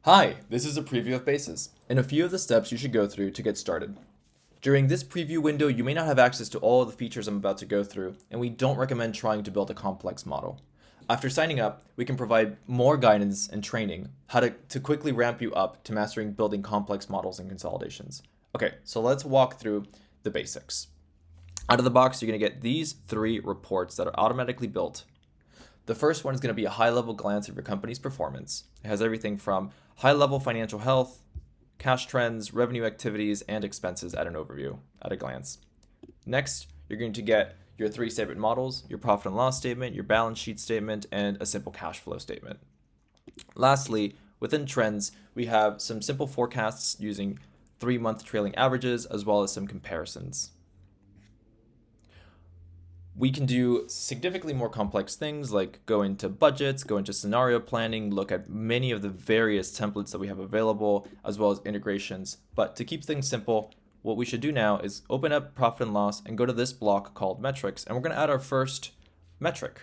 Hi, this is a preview of Bases, and a few of the steps you should go through to get started. During this preview window, you may not have access to all of the features I'm about to go through, and we don't recommend trying to build a complex model. After signing up, we can provide more guidance and training how to quickly ramp you up to mastering building complex models and consolidations. Okay, so let's walk through the basics. Out of the box, you're going to get these three reports that are automatically built. The first one is going to be a high-level glance of your company's performance. It has everything from high-level financial health, cash trends, revenue activities, and expenses at an overview, at a glance. Next, you're going to get your three statement models, your profit and loss statement, your balance sheet statement, and a simple cash flow statement. Lastly, within trends, we have some simple forecasts using 3-month trailing averages, as well as some comparisons. We can do significantly more complex things like go into budgets, go into scenario planning, look at many of the various templates that we have available, as well as integrations. But to keep things simple, what we should do now is open up profit and loss and go to this block called metrics, and we're going to add our first metric.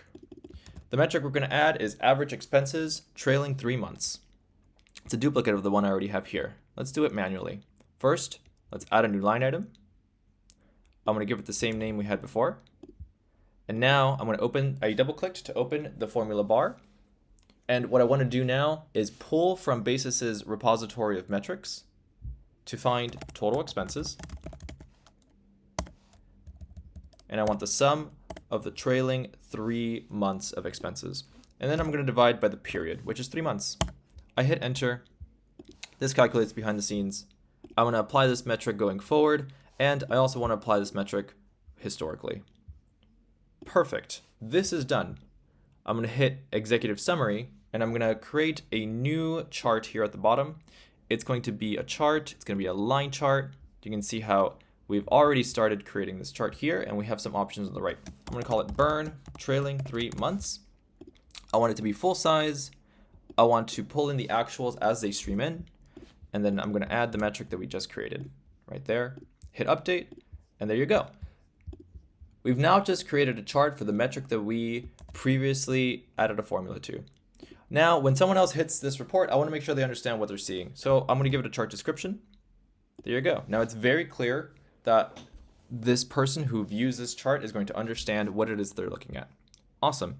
The metric we're going to add is average expenses trailing 3 months. It's a duplicate of the one I already have here. Let's do it manually. First, let's add a new line item. I'm going to give it the same name we had before. And now I'm going to I double-clicked to open the formula bar. And what I want to do now is pull from Basis's repository of metrics to find total expenses. And I want the sum of the trailing 3 months of expenses. And then I'm going to divide by the period, which is 3 months. I hit enter. This calculates behind the scenes. I'm going to apply this metric going forward, and I also want to apply this metric historically. Perfect. This is done. I'm going to hit executive summary, and I'm going to create a new chart here at the bottom. It's going to be a chart. It's going to be a line chart. You can see how we've already started creating this chart here, and we have some options on the right. I'm going to call it burn trailing 3 months. I want it to be full size. I want to pull in the actuals as they stream in, and then I'm going to add the metric that we just created right there. Hit update, and there you go. We've now just created a chart for the metric that we previously added a formula to. Now, when someone else hits this report, I want to make sure they understand what they're seeing. So I'm going to give it a chart description. There you go. Now it's very clear that this person who views this chart is going to understand what it is they're looking at. Awesome.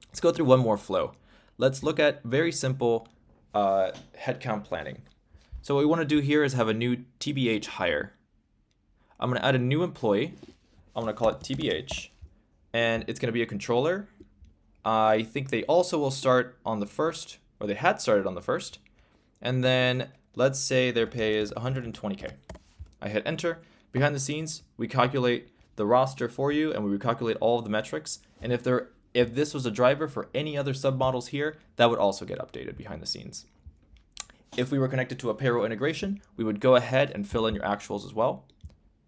Let's go through one more flow. Let's look at very simple headcount planning. So what we want to do here is have a new TBH hire. I'm going to add a new employee. I'm going to call it TBH, and it's going to be a controller. I think they also will start on the 1st, or they had started on the 1st. And then let's say their pay is 120K. I hit enter. Behind the scenes, we calculate the roster for you, and we recalculate all of the metrics. And if this was a driver for any other submodels here, that would also get updated behind the scenes. If we were connected to a payroll integration, we would go ahead and fill in your actuals as well.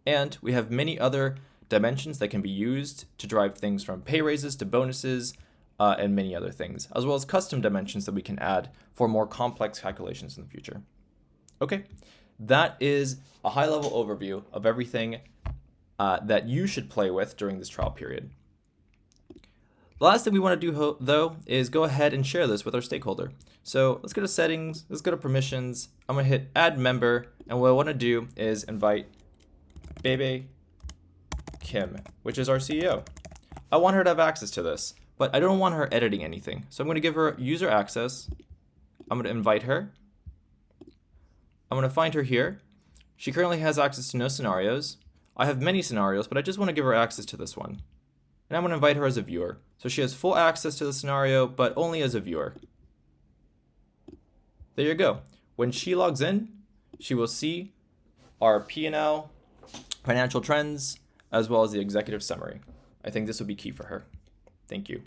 And we have many other dimensions that can be used to drive things from pay raises to bonuses and many other things, as well as custom dimensions that we can add for more complex calculations in the future. Okay, that is a high-level overview of everything that you should play with during this trial period. The last thing we want to do, though, is go ahead and share this with our stakeholder. So let's go to settings, let's go to permissions. I'm going to hit add member, and what I want to do is invite Bebe Kim, which is our CEO. I want her to have access to this, but I don't want her editing anything. So I'm going to give her user access. I'm going to invite her. I'm going to find her here. She currently has access to no scenarios. I have many scenarios, but I just want to give her access to this one. And I'm going to invite her as a viewer. So she has full access to the scenario, but only as a viewer. There you go. When she logs in, she will see our P&L, financial trends, as well as the executive summary. I think this will be key for her. Thank you.